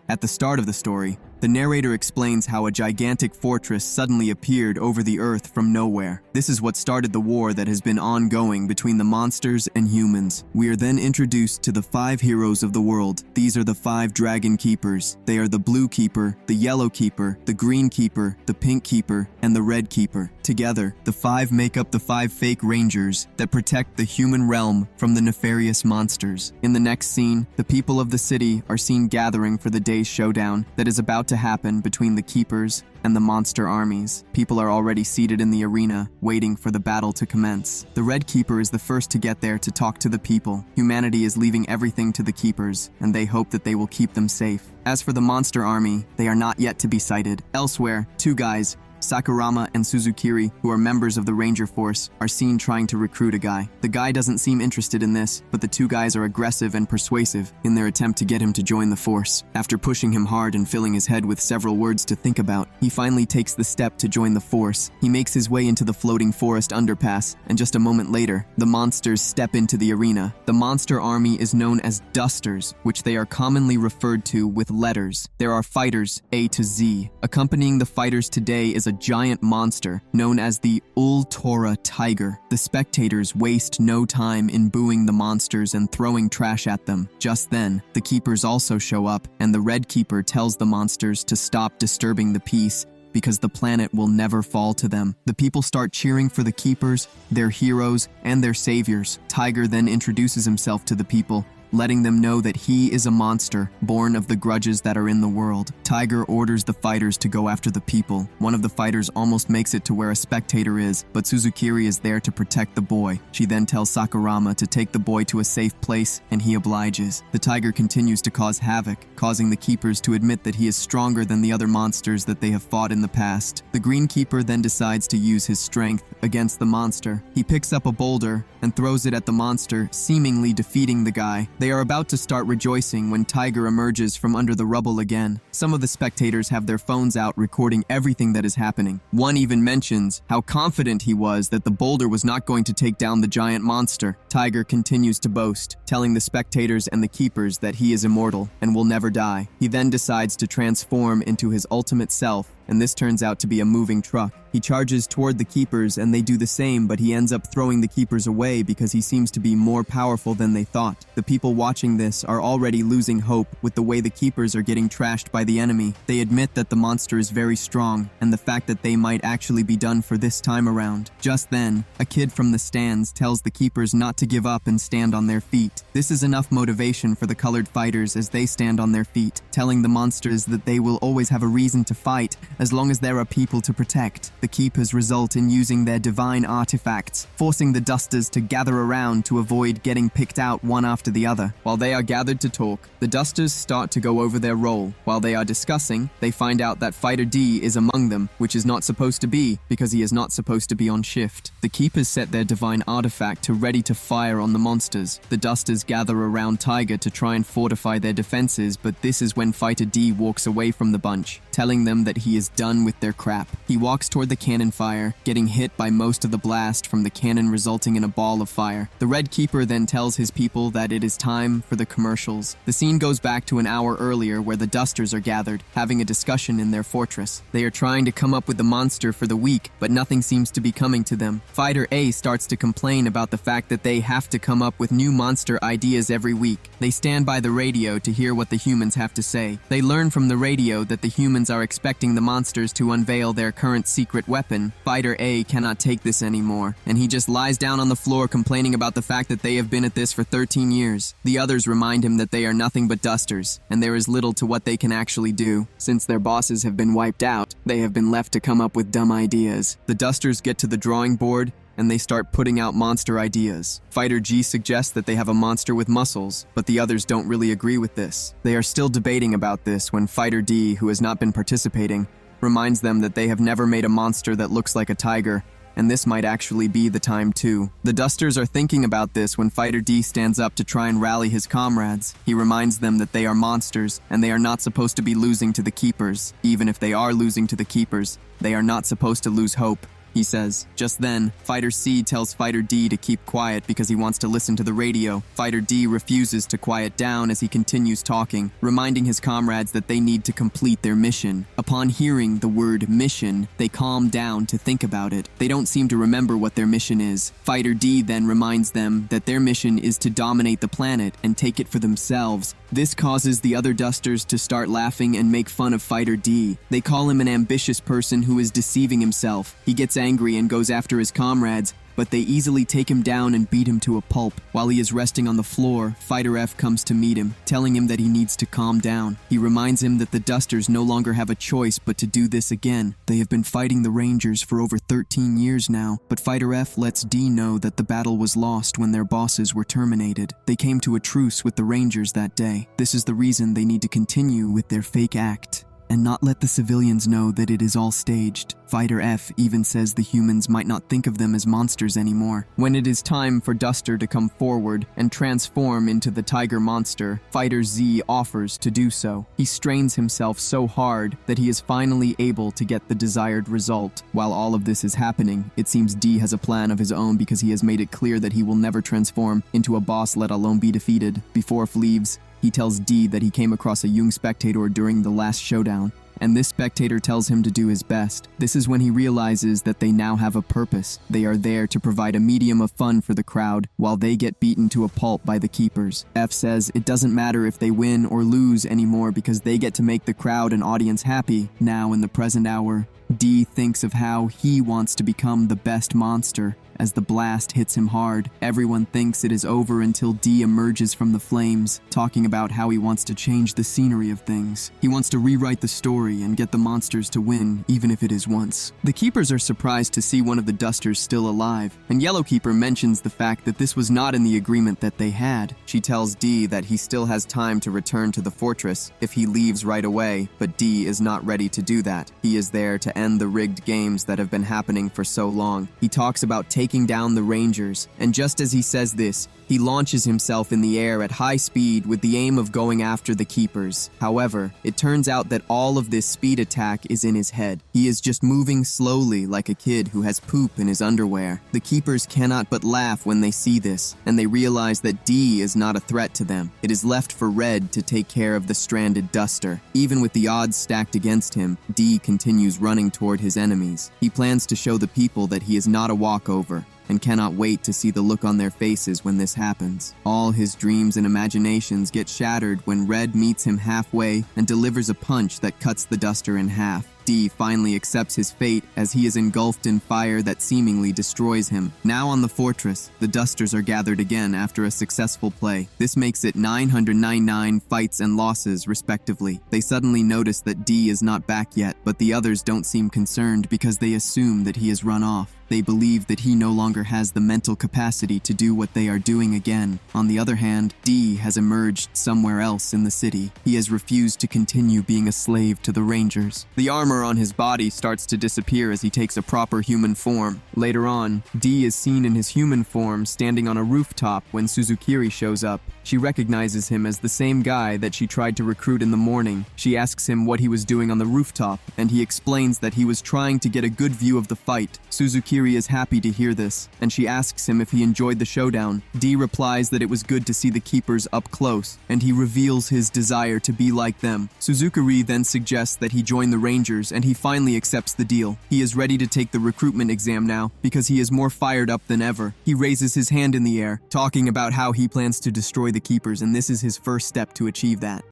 At the start of the story, the narrator explains how a gigantic fortress suddenly appeared over the earth from nowhere. This is what started the war that has been ongoing between the monsters and humans. We are then introduced to the 5 heroes of the world. These are the 5 dragon keepers. They are the blue keeper, the yellow keeper, the green keeper, the pink keeper, and the red keeper. Together, the 5 make up the 5 fake rangers that protect the human realm from the nefarious monsters. In the next scene, the people of the city are seen gathering for the day's showdown that is about to happen between the keepers and the monster armies. People are already seated in the arena, waiting for the battle to commence. The Red Keeper is the first to get there to talk to the people. Humanity is leaving everything to the Keepers, and they hope that they will keep them safe. As for the monster army, they are not yet to be sighted. Elsewhere, 2 guys, Sakurama and Suzukiri, who are members of the Ranger Force, are seen trying to recruit a guy. The guy doesn't seem interested in this, but the 2 guys are aggressive and persuasive in their attempt to get him to join the force. After pushing him hard and filling his head with several words to think about, he finally takes the step to join the force. He makes his way into the floating forest underpass, and just a moment later, the monsters step into the arena. The monster army is known as Dusters, which they are commonly referred to with letters. There are fighters A to Z. Accompanying the fighters today is a giant monster known as the Ultora Tiger. The spectators waste no time in booing the monsters and throwing trash at them. Just then, the keepers also show up, and the Red Keeper tells the monsters to stop disturbing the peace because the planet will never fall to them. The people start cheering for the keepers, their heroes, and their saviors. Tiger then introduces himself to the people, letting them know that he is a monster born of the grudges that are in the world. Tiger orders the fighters to go after the people. One of the fighters almost makes it to where a spectator is, but Suzukiri is there to protect the boy. She then tells Sakurama to take the boy to a safe place, and he obliges. The tiger continues to cause havoc, causing the keepers to admit that he is stronger than the other monsters that they have fought in the past. The green keeper then decides to use his strength against the monster. He picks up a boulder and throws it at the monster, seemingly defeating the guy. They are about to start rejoicing when Tiger emerges from under the rubble again. Some of the spectators have their phones out recording everything that is happening. One even mentions how confident he was that the boulder was not going to take down the giant monster. Tiger continues to boast, telling the spectators and the keepers that he is immortal and will never die. He then decides to transform into his ultimate self, and this turns out to be a moving truck. He charges toward the keepers and they do the same, but he ends up throwing the keepers away because he seems to be more powerful than they thought. The people watching this are already losing hope with the way the keepers are getting trashed by the enemy. They admit that the monster is very strong and the fact that they might actually be done for this time around. Just then, a kid from the stands tells the keepers not to give up and stand on their feet. This is enough motivation for the colored fighters as they stand on their feet, telling the monsters that they will always have a reason to fight as long as there are people to protect. The keepers result in using their divine artifacts, forcing the dusters to gather around to avoid getting picked out one after the other. While they are gathered to talk, the dusters start to go over their role. While they are discussing, they find out that Fighter D is among them, which is not supposed to be because he is not supposed to be on shift. The keepers set their divine artifact to ready to fire on the monsters. The dusters gather around Tiger to try and fortify their defenses, but this is when Fighter D walks away from the bunch, telling them that he is done with their crap. He walks toward the cannon fire, getting hit by most of the blast from the cannon, resulting in a ball of fire. The Red Keeper then tells his people that it is time for the commercials. The scene goes back to an hour earlier where the dusters are gathered, having a discussion in their fortress. They are trying to come up with the monster for the week, but nothing seems to be coming to them. Fighter A starts to complain about the fact that they have to come up with new monster ideas every week. They stand by the radio to hear what the humans have to say. They learn from the radio that the humans are expecting the monsters to unveil their current secret weapon. Fighter A cannot take this anymore, and he just lies down on the floor complaining about the fact that they have been at this for 13 years. The others remind him that they are nothing but dusters, and there is little to what they can actually do. Since their bosses have been wiped out, they have been left to come up with dumb ideas. The dusters get to the drawing board, and they start putting out monster ideas. Fighter G suggests that they have a monster with muscles, but the others don't really agree with this. They are still debating about this when Fighter D, who has not been participating, reminds them that they have never made a monster that looks like a tiger, and this might actually be the time too. The dusters are thinking about this when Fighter D stands up to try and rally his comrades. He reminds them that they are monsters, and they are not supposed to be losing to the keepers. Even if they are losing to the keepers, they are not supposed to lose hope. he says. Just then, Fighter C tells Fighter D to keep quiet because he wants to listen to the radio. Fighter D refuses to quiet down as he continues talking, reminding his comrades that they need to complete their mission. Upon hearing the word mission, they calm down to think about it. They don't seem to remember what their mission is. Fighter D then reminds them that their mission is to dominate the planet and take it for themselves. This causes the other Dusters to start laughing and make fun of Fighter D. They call him an ambitious person who is deceiving himself. He gets angry and goes after his comrades, but they easily take him down and beat him to a pulp. While he is resting on the floor, Fighter F comes to meet him, telling him that he needs to calm down. He reminds him that the Dusters no longer have a choice but to do this again. They have been fighting the Rangers for over 13 years now, but Fighter F lets D know that the battle was lost when their bosses were terminated. They came to a truce with the Rangers that day. This is the reason they need to continue with their fake act and not let the civilians know that it is all staged. Fighter F even says the humans might not think of them as monsters anymore. When it is time for Duster to come forward and transform into the tiger monster, Fighter Z offers to do so. He strains himself so hard that he is finally able to get the desired result. While all of this is happening, it seems D has a plan of his own because he has made it clear that he will never transform into a boss, let alone be defeated. Before F leaves, he tells D that he came across a young spectator during the last showdown, and this spectator tells him to do his best. This is when he realizes that they now have a purpose. They are there to provide a medium of fun for the crowd, while they get beaten to a pulp by the keepers. F says it doesn't matter if they win or lose anymore because they get to make the crowd and audience happy. Now in the present hour, D thinks of how he wants to become the best monster. As the blast hits him hard, everyone thinks it is over until D emerges from the flames, talking about how he wants to change the scenery of things. He wants to rewrite the story and get the monsters to win, even if it is once. The Keepers are surprised to see one of the Dusters still alive, and Yellow Keeper mentions the fact that this was not in the agreement that they had. She tells D that he still has time to return to the fortress if he leaves right away, but D is not ready to do that. He is there to end the rigged games that have been happening for so long. He talks about taking down the Rangers, and just as he says this, he launches himself in the air at high speed with the aim of going after the Keepers. However, it turns out that all of this speed attack is in his head. He is just moving slowly like a kid who has poop in his underwear. The Keepers cannot but laugh when they see this, and they realize that D is not a threat to them. It is left for Red to take care of the stranded Duster. Even with the odds stacked against him, D continues running toward his enemies. He plans to show the people that he is not a walkover, and cannot wait to see the look on their faces when this happens. All his dreams and imaginations get shattered when Red meets him halfway and delivers a punch that cuts the Duster in half. D finally accepts his fate as he is engulfed in fire that seemingly destroys him. Now on the fortress, the Dusters are gathered again after a successful play. This makes it 999 fights and losses, respectively. They suddenly notice that D is not back yet, but the others don't seem concerned because they assume that he has run off. They believe that he no longer has the mental capacity to do what they are doing again. On the other hand, D has emerged somewhere else in the city. He has refused to continue being a slave to the Rangers. The armor on his body starts to disappear as he takes a proper human form. Later on, D is seen in his human form standing on a rooftop when Suzukiri shows up. She recognizes him as the same guy that she tried to recruit in the morning. She asks him what he was doing on the rooftop, and he explains that he was trying to get a good view of the fight. Suzukiri is happy to hear this, and she asks him if he enjoyed the showdown. D replies that it was good to see the Keepers up close, and he reveals his desire to be like them. Suzukiri then suggests that he join the Rangers, and he finally accepts the deal. He is ready to take the recruitment exam now, because he is more fired up than ever. He raises his hand in the air, talking about how he plans to destroy the Keepers, and this is his first step to achieve that.